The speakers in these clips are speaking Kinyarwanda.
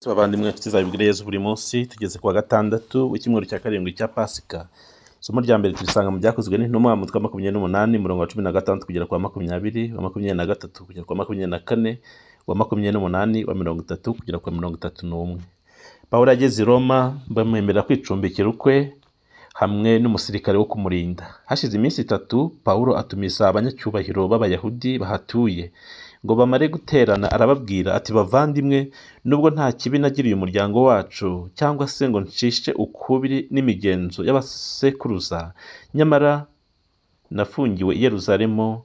Abavandimwe inshuti za Bibiliya Yezu buri munsi tugeze ku wa gatandatu w'icyumweru cya karindwi cya Pasika. Isomo rya mbere turisanga mu byakozwe n'intumwa umutwe wa 28 umurongo wa 16 kugera ku wa 20, wa 23 kugera ku wa 24, wa 28, wa 30 kugera ku wa 31. Pawulo ageze i Roma bamwemerera kwicumbikira ukwe hamwe n'umusirikare wo kumurinda. Hashize iminsi 3 Pawulo atumiza abanyacyubahiro b'Abayahudi bahatuye ngo bamare guterana. Arababwira ati, bavandimwe, nubwo nta kibi nagiriye umuryango wacu cyangwa se ngo ncishe ukubiri n'imigenzo y'abasekuruza, nyamara nafungiwe i Yerusalemu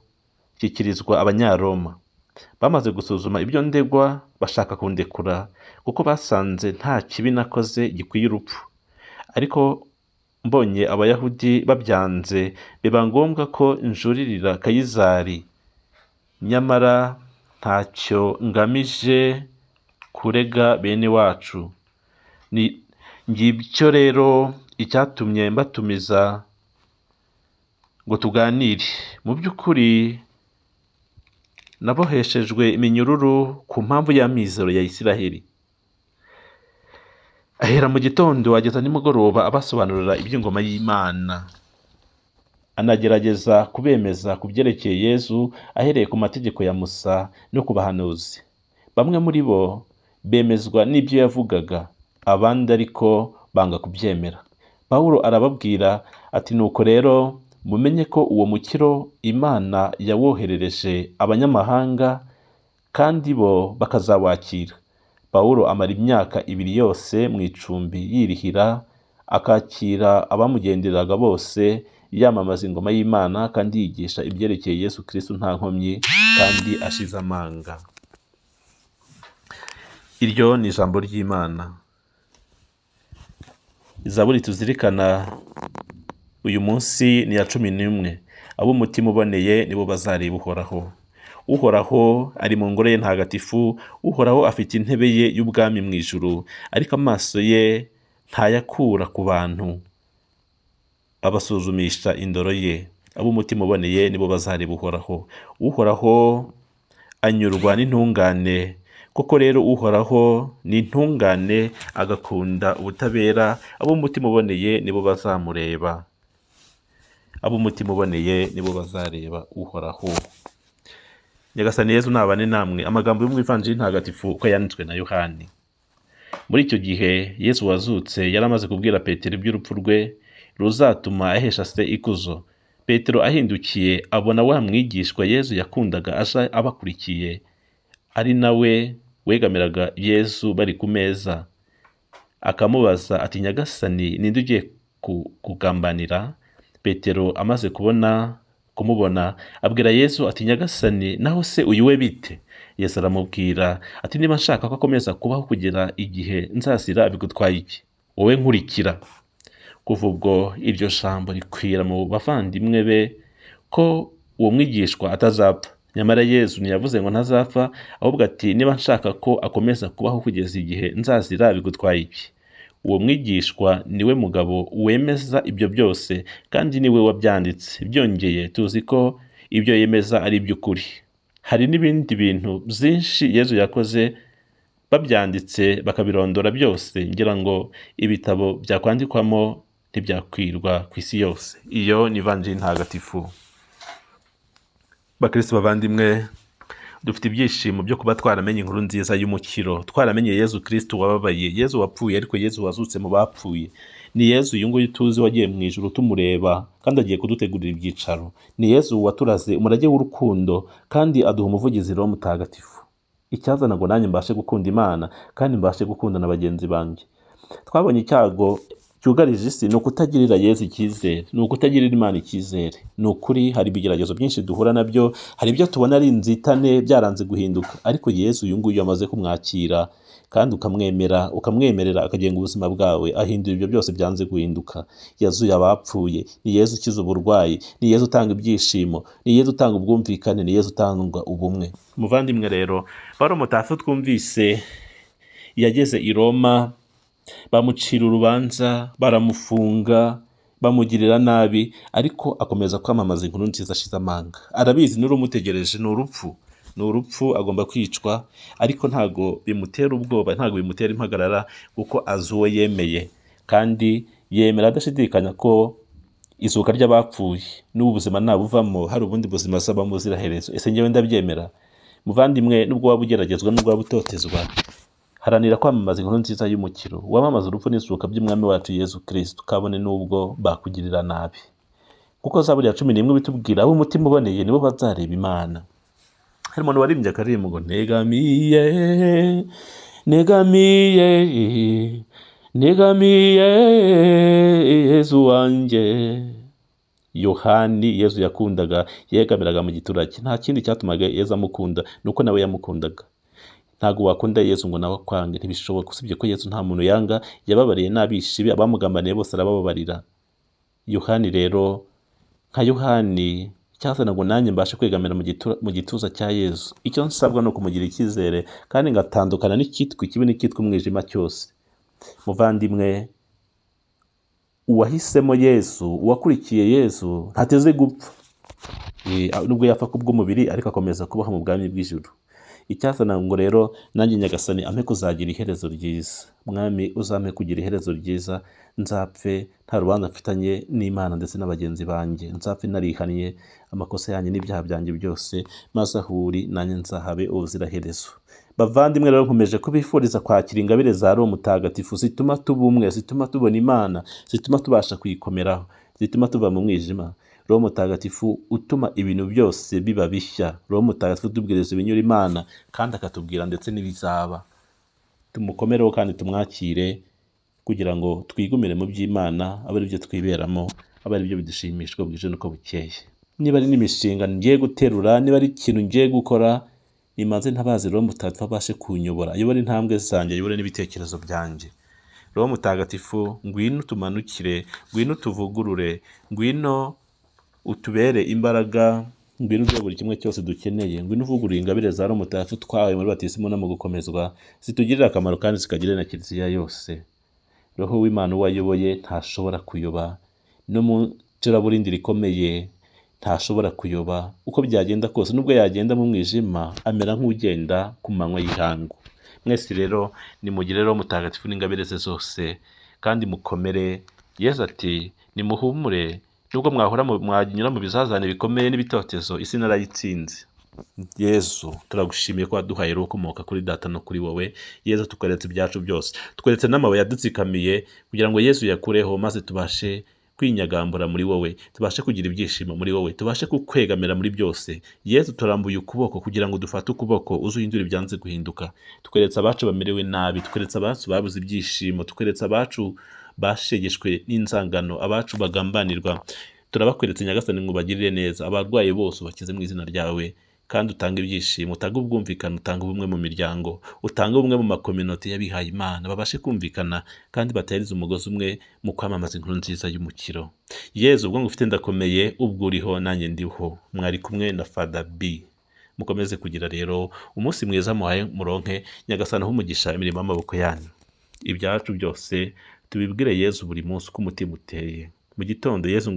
nshyikirizwa Abanyaroma. Bamaze gusuzuma ibyo ndegwa bashaka kundekura kuko basanze nta kibi nakoze gikwiye urupfu. Ariko mbonye Abayahudi babyanze, biba ngombwa ko njuririra Kayizari. Nyamara ntacyo ngamije kurega bene wacu. Ngibyo rero icyatumye mbatumiza ngo tuganire. Mu by'ukuri naboheshejwe iminyururu ku mpamvu y'amizero ya Isiraheli. Ahera mu gitondo ageza nimugoroba abasobanurira iby'ingoma y'Imana, anagerageza kubemeza ku byerekeye Yezu ahereye ku mategeko ya Musa no ku bahanuzi. Bamwe muri bo bemezwa n'ibyo yavugaga, abandi ariko banga kubyemera. Pawulo arababwira ati, nuko rero mumenye ko uwo mukiro Imana yawoherereje abanyamahanga kandi bo bakazawakira. Pawulo amara imyaka 2 yose mu icumbi yirihira, akakira abamugenderaga bose, yamamaza ingoma y'Imana kandi yigisha ibyerekeye Yesu Kristo nta nkomyi kandi ashize amanga. Iryo ni ijambo ry'Imana. Zaburi tuzirikana uyu munsi ni ya 11. Ab'umutima uboneye nibo bazareba Uhoraho. Uhoraho ari mu ngoro ye ntagatifu. Uhoraho afite intebe ye y'ubwami mu ijuru, ariko amaso ye ntayakura ku bantu, abasuzumisha indoro ye. Ab'umutima uboneye nibo bazareba Uhoraho. Uhoraho anyurwa n'intungane. Koko rero Uhoraho ni intungane agakunda ubutabera. Ab'umutima uboneye nibo bazamureba. Ab'umutima uboneye nibo bazareba Uhoraho. Nyagasani Yezu nabane namwe. Amagambo yo mu Ivanjili ntagatifu uko yanditswe na Yohani. Muri icyo gihe Yesu wazutse yaramaze kubwira Petero iby'urupfu rwe ruzatuma ahesha se ikuzo. Petero ahindukiye abona wa mwigishwa Yesu yakundaga aje abakurikiye, ari nawe wegamiraga Yesu bari ku meza. Akamubaza ati, Nyagasani, ninde ugiye kugambanira? Petero amaze kumubona abwira Yesu ati, Nyagasani, naho se uyu we bite? Yesu aramubwira ati, niba nshaka ko akomeza kubaho kugera igihe nzasira, bigutwaye iki? Wowe nkurikira. Kuva ubwo iryo jambo rikwira mu bavandimwe be ko uwo mwigishwa atazapfa. Nyamara Yesu ntiyavuze ngo ntazapfa, ahubwo ati, niba nshaka ko akomeza kubaho kugeza igihe nzazira, bigutwaye iki? Uwo mwigishwa niwe mugabo wemeza ibyo byose, kandi niwe wabyanditse. Byongeye tuzi ko ibyo yemeza ari iby'ukuri. Hari n'ibindi bintu byinshi Yesu yakoze babyanditse bakabirondora byose, ngira ngo ibitabo byakwandikwamo ntibyakwirwa ku isi yose. Iyo ni Ivanjili ntagatifu. Bakristo bavandimwe, dufite ibyishimo byo kuba twaramenye inkuru nziza y'umukiro. Twaramenye Yezu Kristo wababaye, Yezu wapfuye ariko Yezu wazutse mu bapfuye. Ni Yezu uyu nguyu tuzi wagiye mu ijuru tumureba kandi agiye kudutegurira ibyicaro. Ni Yezu waturaze umurage w'urukundo kandi aduha umuvugizi Roho Mutagatifu. Icyazana ngo nanjye mbashe gukunda Imana kandi mbashe gukunda na bagenzi banjye. Twabonye icyago cyugarije isi ni ukutagirira Yezu icyizere, ni ukutagirira Imana icyizere. Ni ukuri hari ibigeragezo byinshi duhura nabyo, hari ibyo tubona ari inzitane byaranze guhinduka, ariko Yezu uyu nguyu amaze kumwakira kandi ukamwemerera akagenga ubuzima bwawe, ahindura ibyo byose byanze guhinduka. Yazuye abapfuye, ni Yezu ukiza uburwayi, ni Yezu utanga ibyishimo, ni Yezu utanga ubwumvikane, ni Yezu utanga ubumwe. Muvandimwe rero, bari umutafu twumvise yageze i Roma, bamucira urubanza, baramufunga, bamugirira nabi, ariko akomeza kwamamaza inkuru nziza ashize amanga. Arabizi n'urumutegereje ni urupfu, ni urupfu, agomba kwicwa, ariko ntago bimutera ubwoba, ntago bimutera impagarara, kuko azi uwo yemeye, kandi yemera adashidikanya ko izuka ry'abapfuye n'ubu buzima nabuvamo hari ubundi buzima azabamo buziraherezo. Ese njyewe ndabyemera? Muvandimwe, nubwo waba ugeragezwa, nubwo waba utotezwa, haranira kwamamaza inkuru nziza y'umukiro, wamamaza urupfu n'izuka by'umwami wacu Yesu Kristo, kabone n'ubwo bakugirira nabi, kuko Zaburi ya 11 bitubwira abo umutima uboneye nibo bazareba Imana. Hari umuntu waririmbye akaririmbo ngo negamiye negamiye negamiye Yesu wanjye. Yohani Yesu yakundaga, yegamiraga mu giturage, nta kindi cyatumaga Yesu amukunda, nuko nawe yamukundaga. Ntago wakunda Yesu ngo nawe akwange, ntibishoboka, usibye ko Yesu nta muntu yanga, yababariye n'abishibi, abamugambaniye bose arabababarira. Yohani rero, nka Yohani, cyazana ngo nanjye mbashe kwegamira mu gituza cya Yesu, icyo nsabwa no kumugira icyizere, kandi ngatandukana n'icyitwa ikibi n'icyitwa umwijima cyose. Muvandimwe, uwahisemo Yesu, uwakurikiye Yesu, ntateze gupfa, nubwo yapfa kubw'umubiri, ariko akomeza kubaho mu bwami bw'ijuru. Icyazana ngo rero nanjye Nyagasani ampe kuzagira iherezo ryiza. Mwami, uzampe kugira iherezo ryiza, nzapfe nta rubanza mfitanye n'Imana ndetse n'abagenzi banjye, nzapfe narihannye amakosa yanjye n'ibyaha byanjye byose, maze aho uri nanjye nzahabe ubuziraherezo. Bavandimwe rero, nkomeje kubifuriza kwakira ingabire za Roho Mutagatifu zituma tuba umwe, zituma tubona Imana, zituma tubasha kuyikomeraho, zituma tuva mu mwijima. Roho Mutagatifu utuma ibintu byose biba bishya. Roho Mutagatifu utubwiriza ibinyura Imana, kandi akatubwira ndetse n'ibizaba. Tumukomereho kandi tumwakire, kugira ngo twigumire mu by'Imana, abe ari byo twiberamo, abe ari byo bidushimisha bwije nuko bukeye. Niba ari n'imishinga ngiye guterura, niba ari ikintu ngiye gukora, nimanze ntabazi Roho Mutagatifu abashe kunyobora, ayobore intambwe zanjye, ayobore n'ibitekerezo byanjye. Roho Mutagatifu, ngwino tumanukire, ngwino tuvugurure, ngwino utubere imbaraga, ngwino uje buri kimwe cyose dukeneye, ngwino uvugurure ingabire za Roho Mutagatifu twahawe muri batisimo no mu gukomezwa, zitugirira akamaro kandi zikagirira na Kiliziya yose. Roho w'Imana uwayoboye ntashobora kuyoba, no mu icuraburindi rikomeye ntashobora kuyoba. Uko byagenda kose, nubwo yagenda mu mwijima, amera nk'ugenda ku manywa y'ihangu. Mwese rero nimugire Roho Mutagatifu n'ingabire ze zose, kandi mukomere. Yesu ati nimuhumure, nubwo mwanyura mu bizazane bikomeye n'ibitotezo, isi narayitsinze. Yesu, turagushimiye ko waduhaye Roho ukomoka kuri Data no kuri wowe. Yesu, tukweretse ibyacu byose, tukweretse n'amabuye yadutsikamiye, kugira ngo Yesu yakureho, maze tubashe kwinyagambura muri wowe, tubashe kugira ibyishimo muri wowe, tubashe kukwegamira muri byose. Yesu, turambuye ukuboko kugira ngo dufate ukuboko, uzuhindura ibyanze guhinduka. Tukweretse abacu bamerewe nabi, tukweretse abacu babuze ibyishimo, tukweretse abacu bashegeshwe n'inzangano, abacu bagambanirwa. Turabakweretse Nyagasani ngo bagirire neza, abarwayi bose bakize mu izina ryawe, kandi utange ibyishimo, utange ubwumvikane, utange ubumwe mu miryango, utange ubumwe mu makominote y'abihaye Imana, babashe kumvikana kandi batahirize umugozi umwe mu kwamamaza inkuru nziza y'umukiro. Yesu, ubwo ngufite ndakomeye, ubwo uriho nanjye ndiho. Mwari kumwe na Father B. Mukomeze kugira rero umunsi mwiza, muhaye muronke. Nyagasani aho umugisha imirimo y'amaboko yanyu. Ibyacu byose tubibwire Yesu buri munsi uko umutima uteye. Mu gitondo Yesu